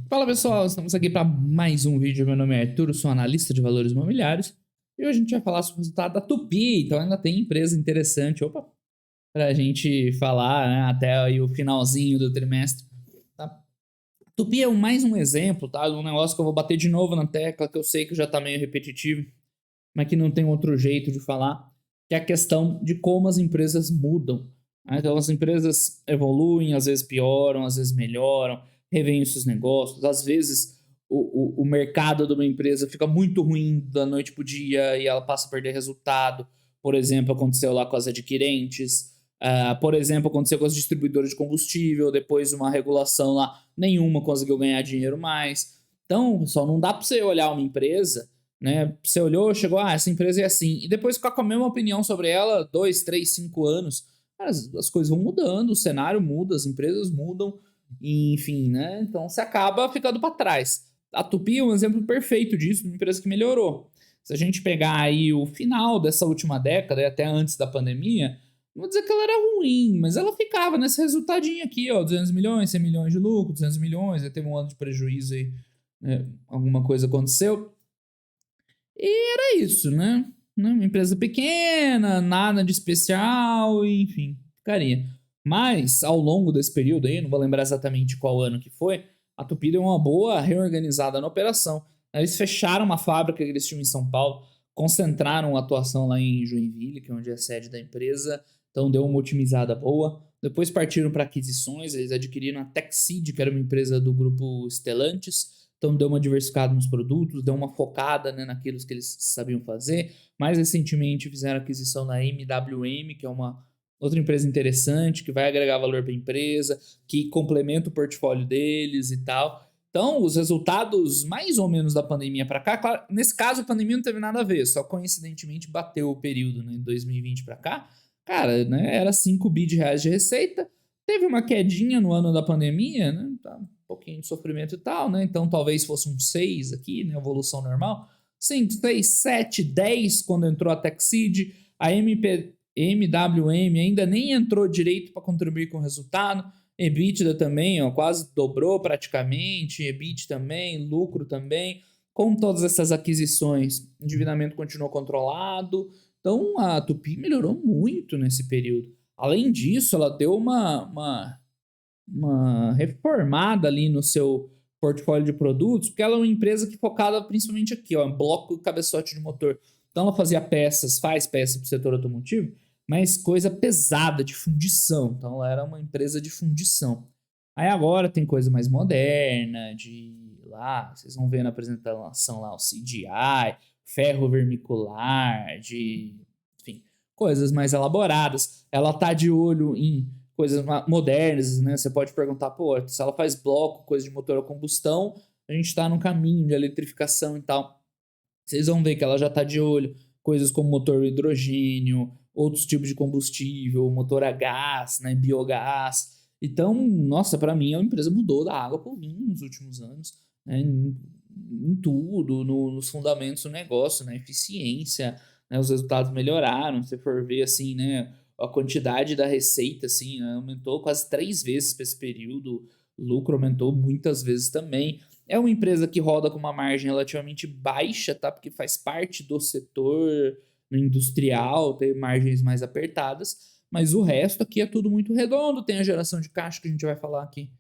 Fala pessoal, estamos aqui para mais um vídeo. Meu nome é Arthur, sou analista de valores imobiliários e hoje a gente vai falar sobre o resultado da Tupi. Então ainda tem empresa interessante, para a gente falar, né, até aí o finalzinho do trimestre. Tá? Tupi é mais um exemplo, tá? De um negócio que eu vou bater de novo na tecla, que eu sei que já está meio repetitivo, mas que não tem outro jeito de falar, que é a questão de como as empresas mudam. Né? Então as empresas evoluem, às vezes pioram, às vezes melhoram, revêem os seus negócios, às vezes o mercado de uma empresa fica muito ruim da noite para o dia e ela passa a perder resultado. Por exemplo, aconteceu lá com as adquirentes, por exemplo, aconteceu com as distribuidoras de combustível, depois de uma regulação lá, nenhuma conseguiu ganhar dinheiro mais. Então, pessoal, não dá para você olhar uma empresa, né? Você olhou, chegou, essa empresa é assim, e depois ficar com a mesma opinião sobre ela 2, 3, 5 anos. Cara, as coisas vão mudando, o cenário muda, as empresas mudam, e, enfim, né? Então você acaba ficando para trás. A Tupi é um exemplo perfeito disso, de uma empresa que melhorou. Se a gente pegar aí o final dessa última década, e até antes da pandemia, não vou dizer que ela era ruim, mas ela ficava nesse resultadinho aqui, ó, 200 milhões, 100 milhões de lucro, 200 milhões, aí teve um ano de prejuízo aí, né, alguma coisa aconteceu. E era isso, né? Uma empresa pequena, nada de especial, enfim, ficaria. Mas, ao longo desse período aí, não vou lembrar exatamente qual ano que foi, a Tupi deu uma boa reorganizada na operação. Eles fecharam uma fábrica que eles tinham em São Paulo, concentraram a atuação lá em Joinville, que é onde é a sede da empresa, então deu uma otimizada boa. Depois partiram para aquisições, eles adquiriram a Techseed, que era uma empresa do grupo Stellantis, então deu uma diversificada nos produtos, deu uma focada, né, naquilo que eles sabiam fazer. Mais recentemente fizeram aquisição da MWM, que é uma outra empresa interessante, que vai agregar valor para a empresa, que complementa o portfólio deles e tal. Então, os resultados mais ou menos da pandemia para cá, claro, nesse caso a pandemia não teve nada a ver, só coincidentemente bateu o período, né, de 2020 para cá. Cara, né, era 5 bi de reais de receita, teve uma quedinha no ano da pandemia, né, tá, um pouquinho de sofrimento e tal, né? Então talvez fosse um 6 aqui, né? Evolução normal. 5, 6, 7, 10 quando entrou a Techseed. A MWM ainda nem entrou direito para contribuir com o resultado. EBITDA também, ó, quase dobrou praticamente. EBIT também, lucro também. Com todas essas aquisições, o endividamento continuou controlado. Então a Tupi melhorou muito nesse período. Além disso, ela deu uma reformada ali no seu portfólio de produtos, porque ela é uma empresa que focada principalmente aqui, ó, em bloco e cabeçote de motor. Então ela fazia peças, faz peças para o setor automotivo, mas coisa pesada de fundição. Então ela era uma empresa de fundição. Aí agora tem coisa mais moderna, de lá, vocês vão ver na apresentação lá o CGI, ferro vermicular, enfim, coisas mais elaboradas. Ela tá de olho em coisas modernas, né? Você pode perguntar, pô, se ela faz bloco, coisa de motor a combustão, a gente está no caminho de eletrificação e tal. Vocês vão ver que ela já está de olho, coisas como motor hidrogênio, outros tipos de combustível, motor a gás, né, biogás. Então, nossa, para mim a empresa mudou da água para o vinho nos últimos anos, né, em tudo, nos fundamentos do negócio, na eficiência, né, os resultados melhoraram. Se for ver assim, né, a quantidade da receita assim, né, aumentou quase 3 vezes para esse período, o lucro aumentou muitas vezes também. É uma empresa que roda com uma margem relativamente baixa, tá? Porque faz parte do setor industrial, tem margens mais apertadas, mas o resto aqui é tudo muito redondo. Tem a geração de caixa que a gente vai falar aqui,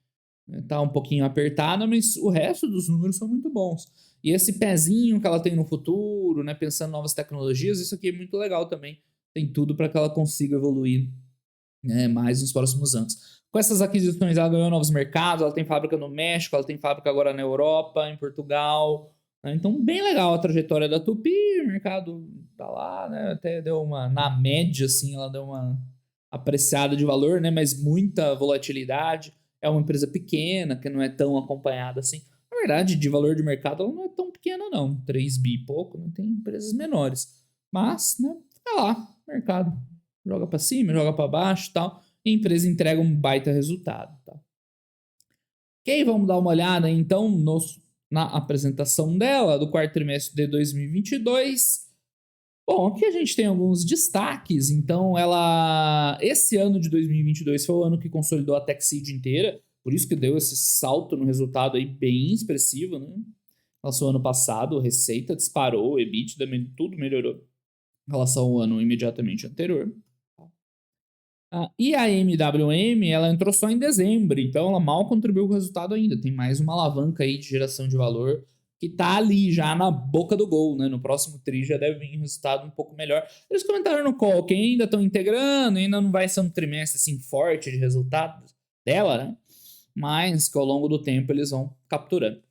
né? Tá um pouquinho apertada, mas o resto dos números são muito bons. E esse pezinho que ela tem no futuro, né? Pensando em novas tecnologias, isso aqui é muito legal também. Tem tudo para que ela consiga evoluir, né, mais nos próximos anos. Com essas aquisições, ela ganhou novos mercados, ela tem fábrica no México, ela tem fábrica agora na Europa, em Portugal. Né? Então, bem legal a trajetória da Tupi, o mercado tá lá, né? Até deu uma, na média, assim, ela deu uma apreciada de valor, né? Mas muita volatilidade. É uma empresa pequena, que não é tão acompanhada assim. Na verdade, de valor de mercado, ela não é tão pequena, não. 3 bi e pouco, né? Tem empresas menores. Mas, né? Tá lá, mercado joga para cima, joga para baixo e tal, e a empresa entrega um baita resultado. Tá? Ok, vamos dar uma olhada então na apresentação dela do quarto trimestre de 2022. Bom, aqui a gente tem alguns destaques. Então, esse ano de 2022 foi o ano que consolidou a Techseed inteira. Por isso que deu esse salto no resultado aí bem expressivo, né? Relação ao ano passado, a receita disparou, o EBITDA, tudo melhorou em relação ao ano imediatamente anterior. E a MWM, ela entrou só em dezembro, então ela mal contribuiu com o resultado ainda. Tem mais uma alavanca aí de geração de valor que tá ali já na boca do gol, né? No próximo tri já deve vir um resultado um pouco melhor. Eles comentaram no call que ainda estão integrando, ainda não vai ser um trimestre assim forte de resultados dela, né? Mas que ao longo do tempo eles vão capturando.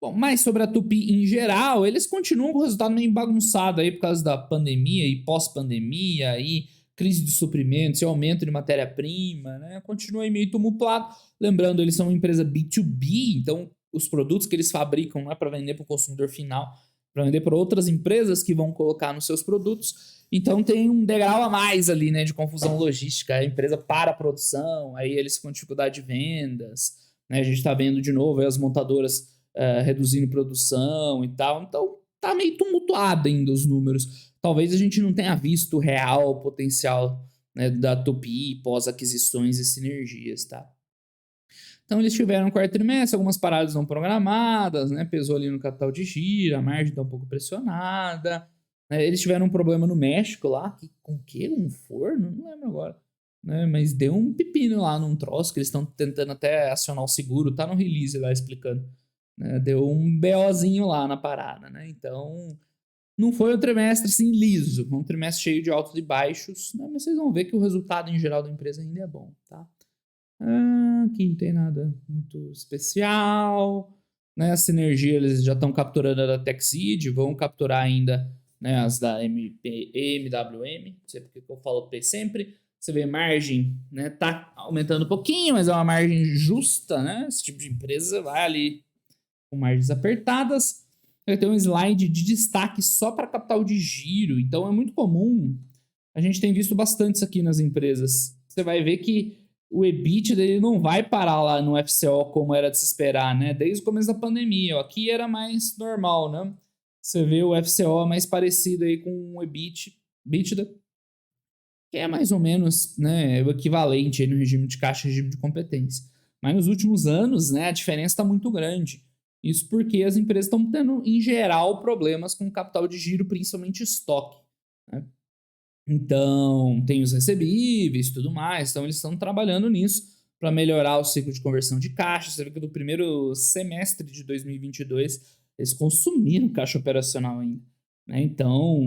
Bom, mas sobre a Tupi em geral, eles continuam com o resultado meio bagunçado aí por causa da pandemia e pós-pandemia e crise de suprimentos e aumento de matéria-prima, né? Continua aí meio tumultuado. Lembrando, eles são uma empresa B2B, então os produtos que eles fabricam não é para vender para o consumidor final, para vender para outras empresas que vão colocar nos seus produtos. Então tem um degrau a mais ali, né, de confusão logística. A empresa para a produção, aí eles com dificuldade de vendas, né? A gente está vendo de novo aí as montadoras reduzindo produção e tal. Então tá meio tumultuado ainda os números. Talvez a gente não tenha visto o real potencial, né, da Tupi pós-aquisições e sinergias, tá? Então eles tiveram um quarto trimestre, algumas paradas não programadas, né? Pesou ali no capital de giro, a margem está um pouco pressionada. Né? Eles tiveram um problema no México lá, com o quê? Um forno? Não lembro agora. Né? Mas deu um pepino lá num troço que eles estão tentando até acionar o seguro, tá no release lá explicando. Né? Deu um BOzinho lá na parada, né? Então não foi um trimestre assim liso, foi um trimestre cheio de altos e baixos, né? Mas vocês vão ver que o resultado em geral da empresa ainda é bom, tá? Aqui não tem nada muito especial, né? A sinergia eles já estão capturando a da TechSeed, vão capturar ainda, né, as da MWM, não sei porque que eu falo P sempre. Você vê margem, né, tá aumentando um pouquinho, mas é uma margem justa, né? Esse tipo de empresa vai ali com margens apertadas. Eu tenho um slide de destaque só para capital de giro, então é muito comum. A gente tem visto bastante isso aqui nas empresas. Você vai ver que o EBIT dele não vai parar lá no FCO como era de se esperar, né? Desde o começo da pandemia. Ó. Aqui era mais normal, né? Você vê o FCO mais parecido aí com o EBITDA, que é mais ou menos, né, o equivalente aí no regime de caixa e regime de competência. Mas nos últimos anos, né, a diferença está muito grande. Isso porque as empresas estão tendo, em geral, problemas com capital de giro, principalmente estoque. Né? Então, tem os recebíveis e tudo mais. Então, eles estão trabalhando nisso para melhorar o ciclo de conversão de caixa. Você vê que no primeiro semestre de 2022, eles consumiram caixa operacional ainda. Né? Então,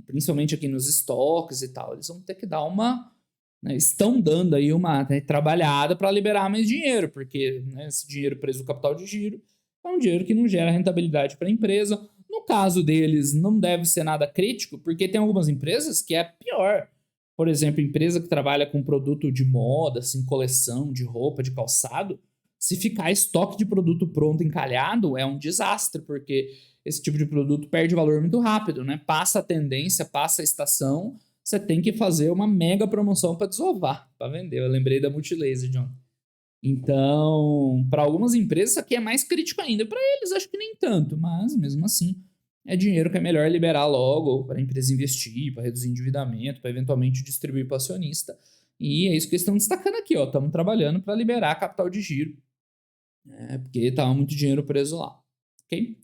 principalmente aqui nos estoques e tal, eles vão ter que dar uma... Né, estão dando aí uma, né, trabalhada para liberar mais dinheiro, porque, né, esse dinheiro preso no capital de giro é um dinheiro que não gera rentabilidade para a empresa. No caso deles, não deve ser nada crítico, porque tem algumas empresas que é pior. Por exemplo, empresa que trabalha com produto de moda, assim, coleção de roupa, de calçado, se ficar estoque de produto pronto encalhado, é um desastre, porque esse tipo de produto perde valor muito rápido, né? Passa a tendência, passa a estação, você tem que fazer uma mega promoção para desovar, para vender. Eu lembrei da Multilaser, John. Então, para algumas empresas, isso aqui é mais crítico ainda. Para eles, acho que nem tanto, mas mesmo assim, é dinheiro que é melhor liberar logo para a empresa investir, para reduzir endividamento, para eventualmente distribuir para o acionista. E é isso que eles estão destacando aqui, ó. Estamos trabalhando para liberar capital de giro, porque estava muito dinheiro preso lá, ok?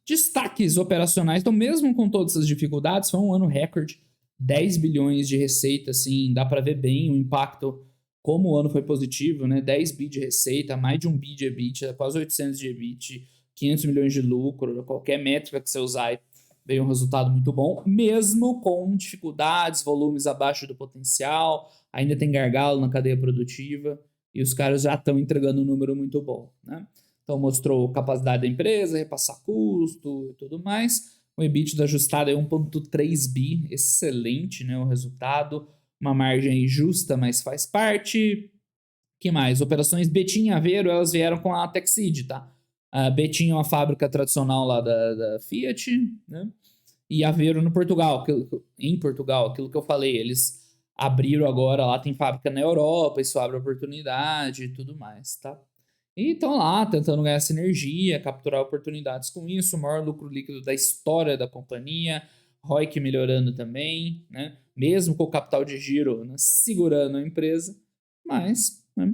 Destaques operacionais, então mesmo com todas essas dificuldades, foi um ano recorde, 10 bilhões de receita, assim, dá para ver bem o impacto, como o ano foi positivo, né? 10 bi de receita, mais de 1 bi de EBITDA, quase 800 de EBIT, 500 milhões de lucro, qualquer métrica que você usar, veio um resultado muito bom, mesmo com dificuldades, volumes abaixo do potencial, ainda tem gargalo na cadeia produtiva, e os caras já estão entregando um número muito bom, né? Então mostrou capacidade da empresa, repassar custo e tudo mais. O EBITDA ajustado é 1,3 bi, excelente, né, o resultado. Uma margem justa, mas faz parte. Que mais? Operações Betim e Aveiro, elas vieram com a TechSeed, tá? A Betim é uma fábrica tradicional lá da Fiat, né? E Aveiro no Portugal, em Portugal, aquilo que eu falei, eles abriram agora, lá tem fábrica na Europa, isso abre oportunidade e tudo mais, tá? E estão lá tentando ganhar sinergia, capturar oportunidades com isso, o maior lucro líquido da história da companhia, ROIC melhorando também, né? Mesmo com o capital de giro, né, segurando a empresa, mas, né,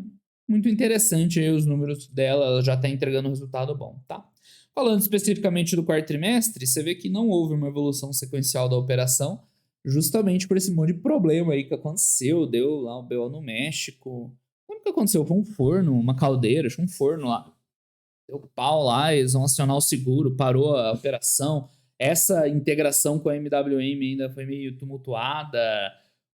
muito interessante aí os números dela, ela já está entregando um resultado bom, tá? Falando especificamente do quarto trimestre, você vê que não houve uma evolução sequencial da operação, justamente por esse monte de problema aí que aconteceu, deu lá o BO no México. O que aconteceu? Foi um forno, uma caldeira, acho que um forno lá. Deu pau lá, eles vão acionar o seguro, parou a operação. Essa integração com a MWM ainda foi meio tumultuada.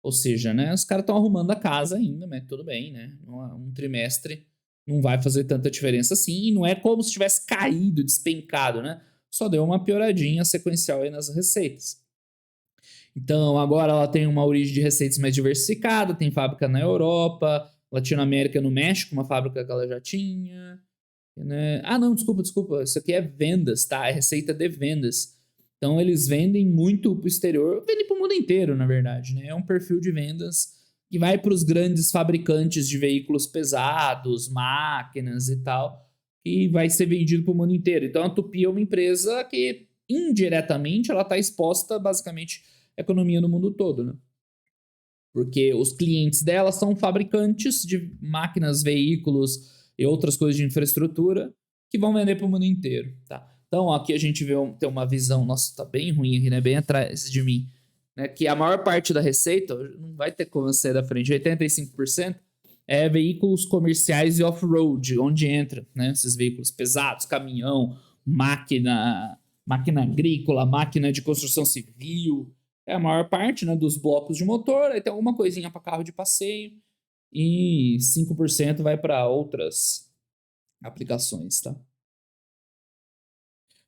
Ou seja, né, os caras estão arrumando a casa ainda, mas tudo bem, né? Um trimestre não vai fazer tanta diferença assim. E não é como se tivesse caído, despencado, né? Só deu uma pioradinha sequencial aí nas receitas. Então, agora ela tem uma origem de receitas mais diversificada, tem fábrica na Europa, Latinoamérica, no México, uma fábrica que ela já tinha. Né? Ah, não, desculpa. Isso aqui é vendas, tá? É receita de vendas. Então, eles vendem muito para o exterior, vendem para o mundo inteiro, na verdade, né? É um perfil de vendas que vai para os grandes fabricantes de veículos pesados, máquinas e tal, e vai ser vendido para o mundo inteiro. Então, a Tupi é uma empresa que, indiretamente, ela está exposta, basicamente, à economia no mundo todo, né? Porque os clientes dela são fabricantes de máquinas, veículos e outras coisas de infraestrutura que vão vender para o mundo inteiro, tá? Então aqui a gente tem uma visão, nossa, tá bem ruim aqui, né? Bem atrás de mim, né? Que a maior parte da receita, não vai ter como ser da frente, 85% é veículos comerciais e off-road, onde entra, né? Esses veículos pesados, caminhão, máquina agrícola, máquina de construção civil, é a maior parte, né, dos blocos de motor, aí tem alguma coisinha para carro de passeio e 5% vai para outras aplicações, tá?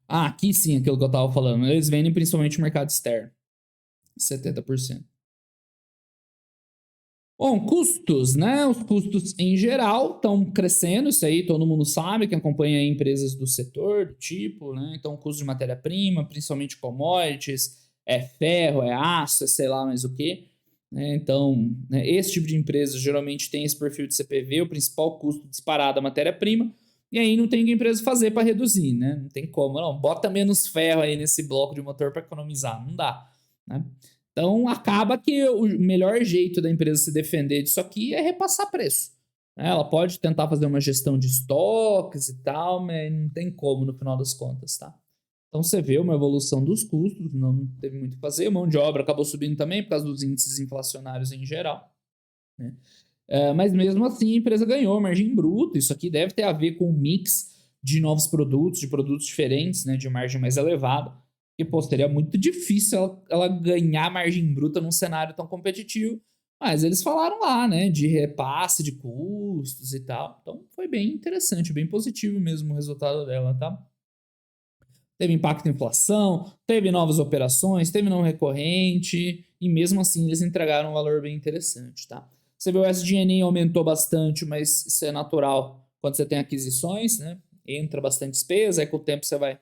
Ah, aqui sim, aquilo que eu tava falando. Eles vendem principalmente no mercado externo, 70%. Bom, custos, né? Os custos em geral estão crescendo, isso aí todo mundo sabe, que acompanha empresas do setor, do tipo, né? Então, custo de matéria-prima, principalmente commodities, é ferro, é aço, é sei lá mais o quê. Né? Então, né, esse tipo de empresa geralmente tem esse perfil de CPV, o principal custo disparado da matéria-prima, e aí não tem o que a empresa fazer para reduzir, né? Não tem como, não. Bota menos ferro aí nesse bloco de motor para economizar, não dá, né? Então acaba que o melhor jeito da empresa se defender disso aqui é repassar preço. Ela pode tentar fazer uma gestão de estoques e tal, mas não tem como no final das contas, tá? Então você vê uma evolução dos custos, não teve muito o que fazer. A mão de obra acabou subindo também por causa dos índices inflacionários em geral, né? Mas mesmo assim a empresa ganhou margem bruta. Isso aqui deve ter a ver com o mix de novos produtos, de produtos diferentes, né, de margem mais elevada. E, pô, seria muito difícil ela ganhar margem bruta num cenário tão competitivo. Mas eles falaram lá, né, de repasse de custos e tal. Então foi bem interessante, bem positivo mesmo o resultado dela, tá? Teve impacto em inflação, teve novas operações, teve não recorrente, e mesmo assim eles entregaram um valor bem interessante, tá? Você vê o SG&A aumentou bastante, mas isso é natural quando você tem aquisições, né? Entra bastante despesa, aí com o tempo você vai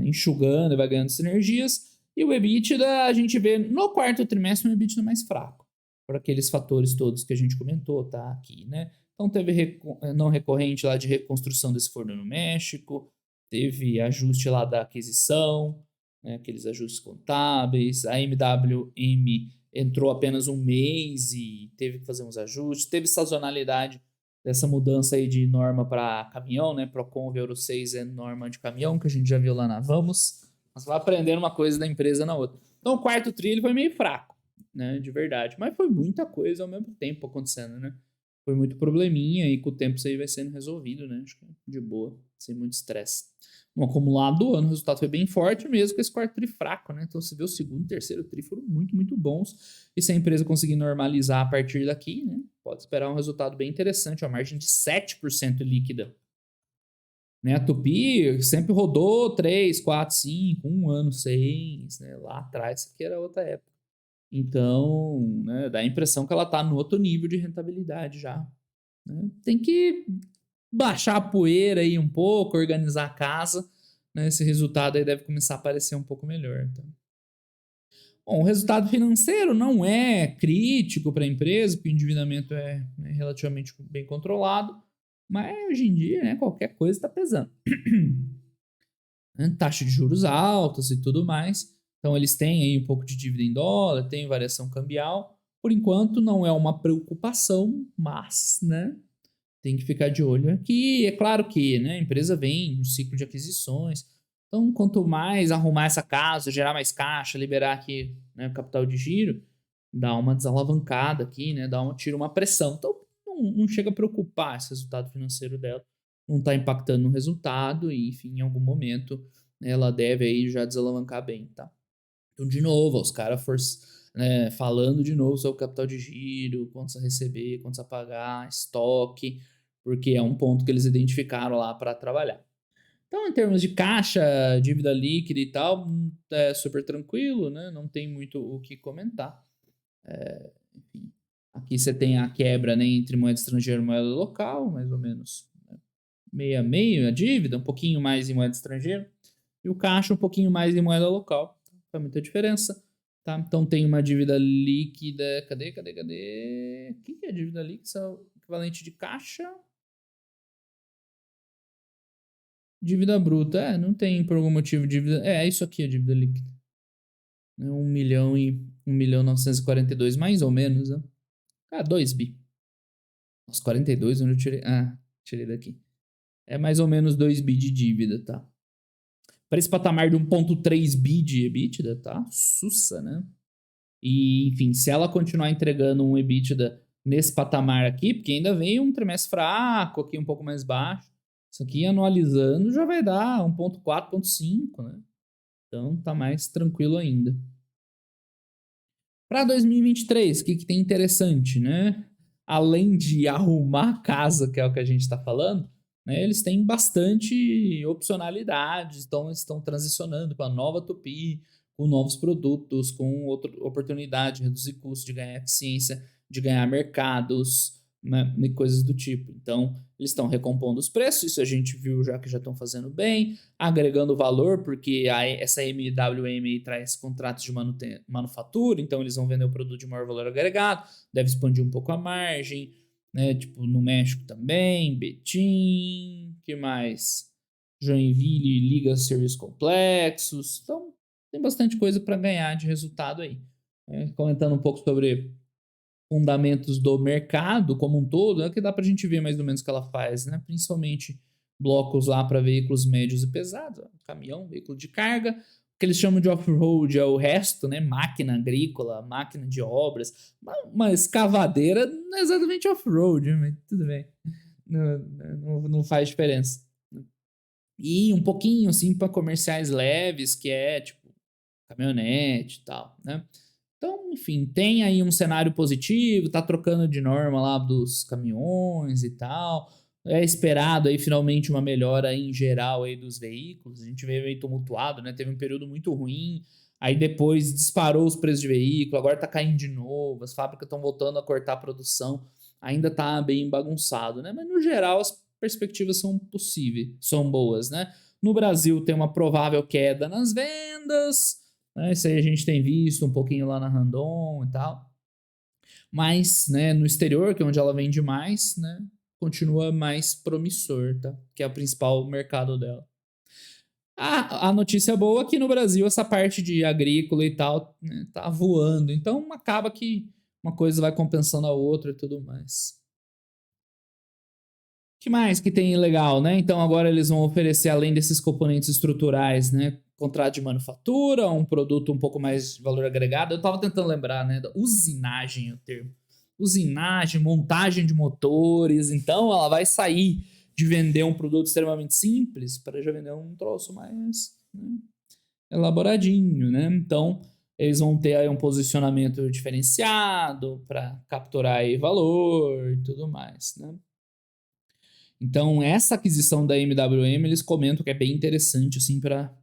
enxugando e vai ganhando sinergias. E o EBITDA a gente vê no quarto trimestre um EBITDA mais fraco, por aqueles fatores todos que a gente comentou, tá? Aqui, né? Então teve não recorrente lá de reconstrução desse forno no México, teve ajuste lá da aquisição, né, aqueles ajustes contábeis, a MWM entrou apenas um mês e teve que fazer uns ajustes, teve sazonalidade dessa mudança aí de norma para caminhão, né, Procon Euro 6 é norma de caminhão, que a gente já viu lá na Vamos, mas vai aprendendo uma coisa da empresa na outra. Então o quarto tri ele foi meio fraco, né, de verdade, mas foi muita coisa ao mesmo tempo acontecendo, né? Foi muito probleminha e com o tempo isso aí vai sendo resolvido, né? Acho que de boa, sem muito estresse. No acumulado do ano, o resultado foi bem forte mesmo com esse quarto tri fraco, né? Então você vê o segundo e terceiro tri foram muito, muito bons. E se a empresa conseguir normalizar a partir daqui, né? Pode esperar um resultado bem interessante, uma margem de 7% líquida. Né? A Tupi sempre rodou 3, 4, 5, 1 ano, 6, né? Lá atrás, isso aqui era outra época. Então, né, dá a impressão que ela está no outro nível de rentabilidade já. Né? Tem que baixar a poeira aí um pouco, organizar a casa. Né? Esse resultado aí deve começar a aparecer um pouco melhor. Então. Bom, o resultado financeiro não é crítico para a empresa, porque o endividamento é relativamente bem controlado, mas hoje em dia, né, qualquer coisa está pesando. Taxa de juros altas e tudo mais. Então eles têm aí um pouco de dívida em dólar, tem variação cambial. Por enquanto não é uma preocupação, mas, né, tem que ficar de olho aqui. É claro que, né, a empresa vem no ciclo de aquisições. Então, quanto mais arrumar essa casa, gerar mais caixa, liberar aqui, né, o capital de giro, dá uma desalavancada aqui, né, tira uma pressão. Então, não chega a preocupar esse resultado financeiro dela. Não está impactando no resultado e, enfim, em algum momento, né, ela deve aí já desalavancar bem, tá? Então, de novo, os caras né, falando de novo sobre o capital de giro, quantos a receber, quantos a pagar, estoque, porque é um ponto que eles identificaram lá para trabalhar. Então, em termos de caixa, dívida líquida e tal, é super tranquilo, né? Não tem muito o que comentar. Enfim, aqui você tem a quebra, né, entre moeda estrangeira e moeda local, mais ou menos, né, meio a meio a dívida, um pouquinho mais em moeda estrangeira, e o caixa um pouquinho mais em moeda local. Não faz muita diferença. Tá? Então tem uma dívida líquida. Cadê? O que é dívida líquida? Isso é o equivalente de caixa. Dívida bruta. Não tem por algum motivo dívida. É isso aqui a dívida líquida. 1 milhão e 1.942, mais ou menos, né? 2 bi. Nossa, 42 onde eu tirei. Tirei daqui. É mais ou menos 2 bi de dívida, tá? Para esse patamar de 1,3 bi de EBITDA, tá? Sussa, né? E, enfim, se ela continuar entregando um EBITDA nesse patamar aqui, porque ainda vem um trimestre fraco aqui, um pouco mais baixo, isso aqui anualizando já vai dar 1,4, 1,5, né? Então tá mais tranquilo ainda. Para 2023, o que tem interessante, né? Além de arrumar a casa, que é o que a gente está falando, né, eles têm bastante opcionalidades, então eles estão transicionando para a nova Tupi, com novos produtos, com outra oportunidade de reduzir custos, de ganhar eficiência, de ganhar mercados, né, e coisas do tipo. Então, eles estão recompondo os preços, isso a gente viu já que já estão fazendo bem, agregando valor, porque essa MWM traz contratos de manufatura, então eles vão vender o produto de maior valor agregado, deve expandir um pouco a margem, né? Tipo, no México também, Betim, que mais? Joinville liga serviços complexos, então tem bastante coisa para ganhar de resultado aí. Comentando um pouco sobre fundamentos do mercado como um todo, é que dá para a gente ver mais ou menos o que ela faz, né? Principalmente blocos lá para veículos médios e pesados, caminhão, veículo de carga, o que eles chamam de off-road é o resto, né? Máquina agrícola, máquina de obras, uma escavadeira não é exatamente off-road, mas tudo bem, não faz diferença. E um pouquinho assim para comerciais leves, que é tipo caminhonete e tal, né? Então, enfim, tem aí um cenário positivo, tá trocando de norma lá dos caminhões e tal. É esperado aí finalmente uma melhora em geral aí dos veículos. A gente veio meio tumultuado, né? Teve um período muito ruim, aí depois disparou os preços de veículo, agora tá caindo de novo, as fábricas estão voltando a cortar a produção, ainda tá bem bagunçado, né? Mas no geral as perspectivas são possíveis, são boas, né? No Brasil tem uma provável queda nas vendas, né? Isso aí a gente tem visto um pouquinho lá na Randon e tal. Mas, né, no exterior, que é onde ela vende mais, né, continua mais promissor, tá? Que é o principal mercado dela. A notícia boa é que no Brasil essa parte de agrícola e tal, né, tá voando. Então acaba que uma coisa vai compensando a outra e tudo mais. Que mais que tem legal, né? Então agora eles vão oferecer, além desses componentes estruturais, né? Contrato de manufatura, um produto um pouco mais de valor agregado. Eu tava tentando lembrar, né? Da usinagem, o termo. Usinagem, montagem de motores. Então ela vai sair de vender um produto extremamente simples para já vender um troço mais, né, elaboradinho, né? Então eles vão ter aí um posicionamento diferenciado para capturar aí valor e tudo mais, né? Então, essa aquisição da MWM, eles comentam que é bem interessante, assim, para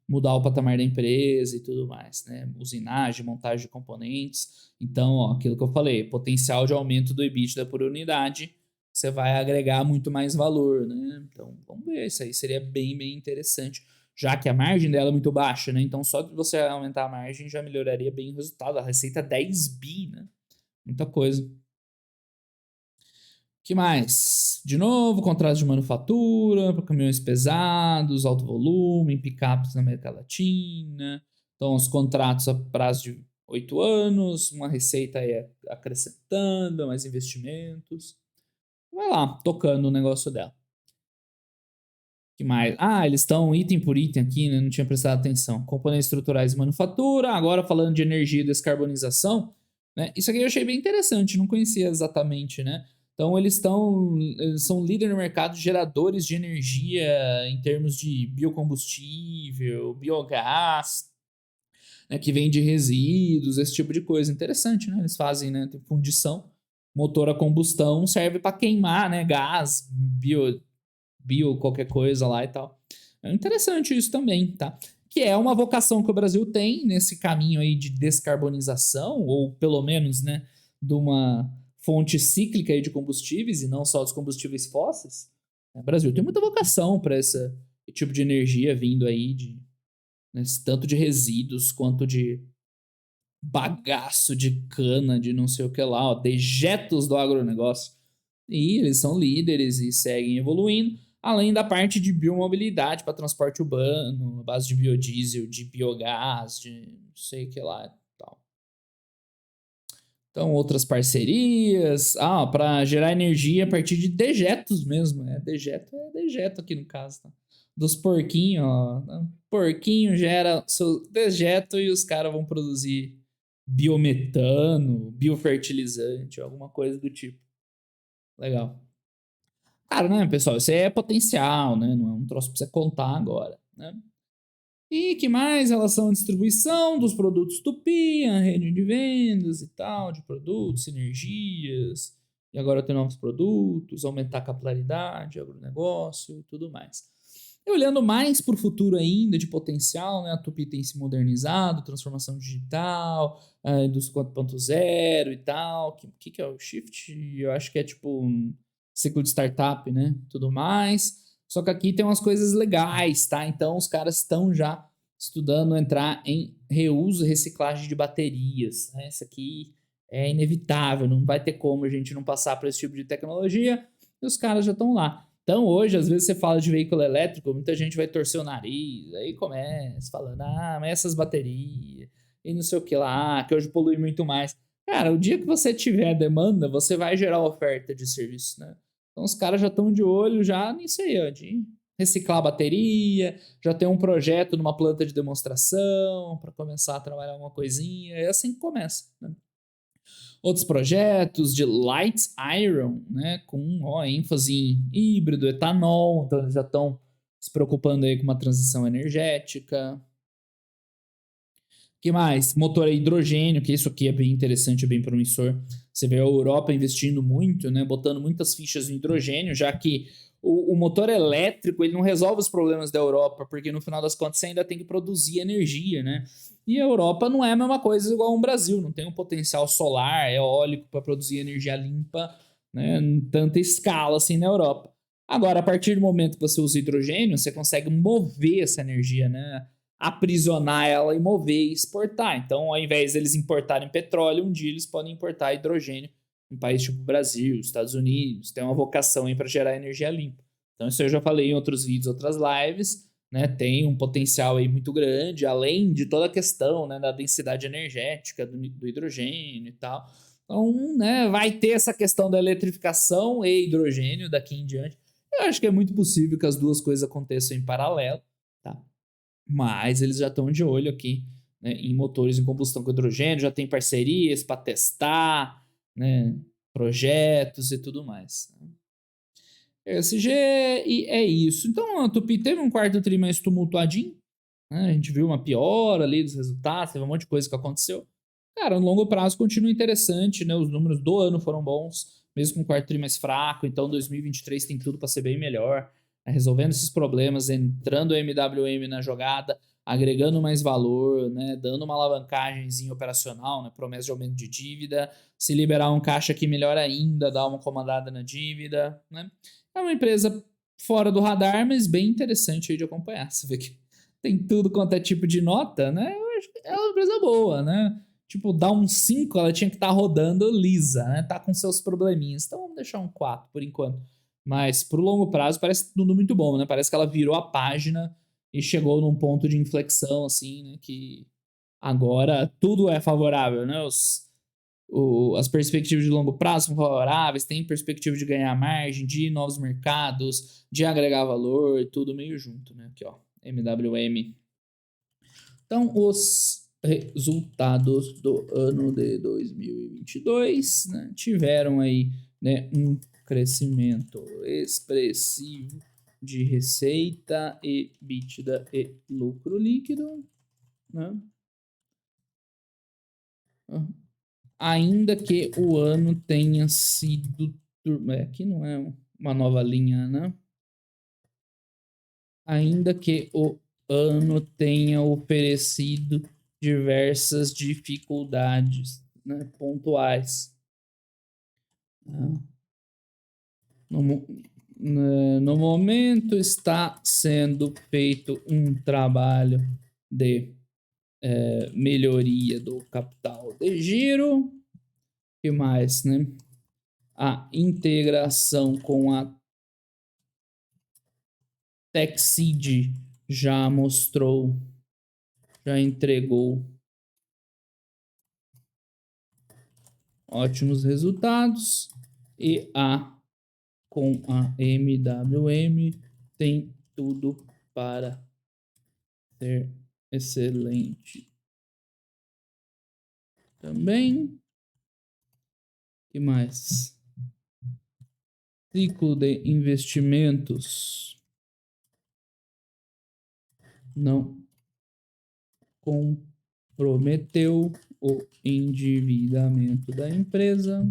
mudar o patamar da empresa e tudo mais, né? Usinagem, montagem de componentes. Então, ó, aquilo que eu falei, potencial de aumento do EBITDA por unidade, você vai agregar muito mais valor, né? Então, vamos ver, isso aí seria bem interessante, já que a margem dela é muito baixa, né? Então, só de você aumentar a margem já melhoraria bem o resultado. A receita é 10 bi, né? Muita coisa. Que mais? De novo, contratos de manufatura para caminhões pesados, alto volume, picapes na América Latina. Então, os contratos a prazo de 8 anos, uma receita aí acrescentando, mais investimentos. Vai lá, tocando o negócio dela. Que mais? Ah, eles estão item por item aqui, né? Não tinha prestado atenção. Componentes estruturais e manufatura. Agora falando de energia e descarbonização, né? Isso aqui eu achei bem interessante, não conhecia exatamente, né? Então eles são líder no mercado de geradores de energia em termos de biocombustível, biogás, né? Que vem de resíduos, esse tipo de coisa. Interessante, né? Eles fazem, né? Tem fundição, motor a combustão serve para queimar, né? Gás, bio qualquer coisa lá e tal. É interessante isso também, tá? Que é uma vocação que o Brasil tem nesse caminho aí de descarbonização, ou pelo menos, né, de uma fonte cíclica aí de combustíveis e não só dos combustíveis fósseis. O Brasil tem muita vocação para esse tipo de energia vindo aí de né, tanto de resíduos quanto de bagaço de cana, de não sei o que lá, ó, dejetos do agronegócio. E eles são líderes e seguem evoluindo, além da parte de biomobilidade para transporte urbano, base de biodiesel, de biogás, de não sei o que lá e tal. Então, outras parcerias. Ah, para gerar energia a partir de dejetos mesmo. É dejeto aqui no caso, tá? Dos porquinhos, ó. Porquinho gera seu dejeto e os caras vão produzir biometano, biofertilizante, alguma coisa do tipo. Legal. Claro, né, pessoal? Isso aí é potencial, né? Não é um troço pra você contar agora, né? E que mais? Relação à distribuição dos produtos Tupi, a rede de vendas e tal, de produtos, sinergias. E agora tem novos produtos, aumentar a capilaridade, agronegócio e tudo mais. E olhando mais para o futuro ainda, de potencial, né? A Tupi tem se modernizado, transformação digital, a indústria 4.0 e tal. O que é o Shift? Eu acho que é tipo um ciclo de startup, né? Tudo mais. Só que aqui tem umas coisas legais, tá? Então os caras estão já estudando entrar em reuso e reciclagem de baterias, né? Isso aqui é inevitável, não vai ter como a gente não passar por esse tipo de tecnologia e os caras já estão lá. Então hoje, às vezes você fala de veículo elétrico, muita gente vai torcer o nariz, aí começa falando, ah, mas essas baterias, e não sei o que lá, que hoje polui muito mais. Cara, o dia que você tiver demanda, você vai gerar oferta de serviço, né? Então os caras já estão de olho já nisso aí, ó, de reciclar a bateria, já tem um projeto numa planta de demonstração para começar a trabalhar uma coisinha, é assim que começa, né? Outros projetos de light iron, né, com ó, ênfase em híbrido, etanol, então eles já estão se preocupando aí com uma transição energética. Que mais? Motor a hidrogênio, que isso aqui é bem interessante, é bem promissor. Você vê a Europa investindo muito, né, botando muitas fichas em hidrogênio, já que o motor elétrico ele não resolve os problemas da Europa, porque no final das contas você ainda tem que produzir energia, né? E a Europa não é a mesma coisa igual o Brasil, não tem um potencial solar, eólico para produzir energia limpa, né, em tanta escala assim na Europa. Agora, a partir do momento que você usa hidrogênio, você consegue mover essa energia, né? Aprisionar ela e mover e exportar. Então, ao invés deles importarem petróleo, um dia eles podem importar hidrogênio. Um país tipo Brasil, Estados Unidos, tem uma vocação aí para gerar energia limpa. Então, isso eu já falei em outros vídeos, outras lives, né? Tem um potencial aí muito grande, além de toda a questão, né, da densidade energética do hidrogênio e tal. Então, né, vai ter essa questão da eletrificação e hidrogênio daqui em diante. Eu acho que é muito possível que as duas coisas aconteçam em paralelo, tá? Mas eles já estão de olho aqui, né, em motores em combustão com hidrogênio, já tem parcerias para testar, né, projetos e tudo mais. ESG e é isso. Então a Tupi teve um quarto tri mais tumultuadinho, né, a gente viu uma piora ali dos resultados, teve um monte de coisa que aconteceu. Cara, no longo prazo continua interessante, né? Os números do ano foram bons, mesmo com o quarto tri mais fraco, então 2023 tem tudo para ser bem melhor, né? Resolvendo esses problemas, entrando o MWM na jogada, agregando mais valor, né? Dando uma alavancagemzinha operacional, né? Promessa de aumento de dívida, se liberar um caixa aqui melhor ainda, dar uma comandada na dívida, né? É uma empresa fora do radar, mas bem interessante aí de acompanhar. Você vê que tem tudo quanto é tipo de nota, né? Eu acho que é uma empresa boa, né? Tipo, dá um 5, ela tinha que estar rodando lisa, né? Tá com seus probleminhas. Então vamos deixar um 4 por enquanto. Mas pro longo prazo parece tudo muito bom, né? Parece que ela virou a página e chegou num ponto de inflexão, assim, né? Que agora tudo é favorável, né? as perspectivas de longo prazo são favoráveis, tem perspectiva de ganhar margem, de ir novos mercados, de agregar valor, tudo meio junto, né? Aqui, ó, MWM. Então, os resultados do ano de 2022, né, tiveram aí, né, um crescimento expressivo de receita, EBITDA e lucro líquido, né? Ainda que o ano tenha sido... aqui não é uma nova linha, né? Ainda que o ano tenha oferecido diversas dificuldades, né, pontuais. No momento está sendo feito um trabalho de melhoria do capital de giro. Que mais, né? A integração com a Techseed já mostrou, já entregou ótimos resultados, e com a MWM tem tudo para ser excelente também. Que mais? Ciclo de investimentos não comprometeu o endividamento da empresa.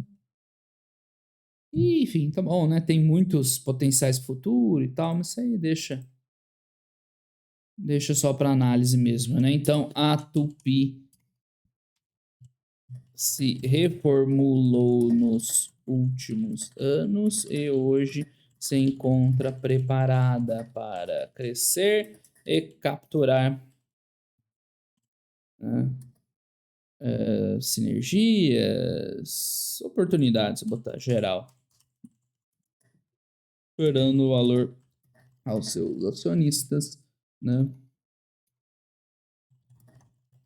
E, enfim, tá bom, né? Tem muitos potenciais futuro e tal, mas isso aí deixa só para análise mesmo, né? Então, a Tupi se reformulou nos últimos anos e hoje se encontra preparada para crescer e capturar, né, sinergias, oportunidades, vou botar geral, gerando valor aos seus acionistas, né?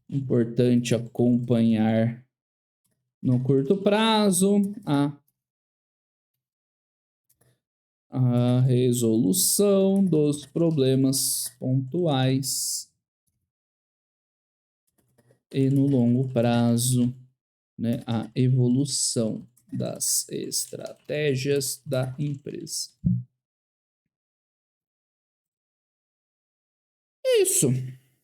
Importante acompanhar no curto prazo a resolução dos problemas pontuais e no longo prazo, né, a evolução das estratégias da empresa. Isso,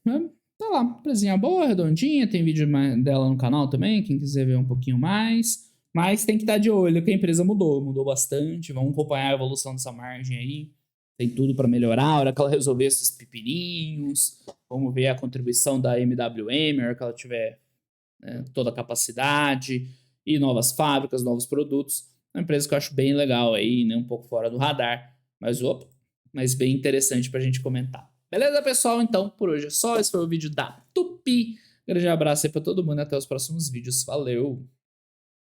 né? Tá lá, empresinha boa, redondinha, tem vídeo dela no canal também, quem quiser ver um pouquinho mais. Mas tem que estar de olho que a empresa mudou bastante. Vamos acompanhar a evolução dessa margem aí. Tem tudo para melhorar. A hora que ela resolver esses pepininhos, vamos ver a contribuição da MWM, a hora que ela tiver, né, toda a capacidade e novas fábricas, novos produtos. É uma empresa que eu acho bem legal aí, né, um pouco fora do radar, mas bem interessante para a gente comentar. Beleza, pessoal? Então, por hoje é só. Esse foi o vídeo da Tupi. Grande abraço aí para todo mundo e até os próximos vídeos. Valeu!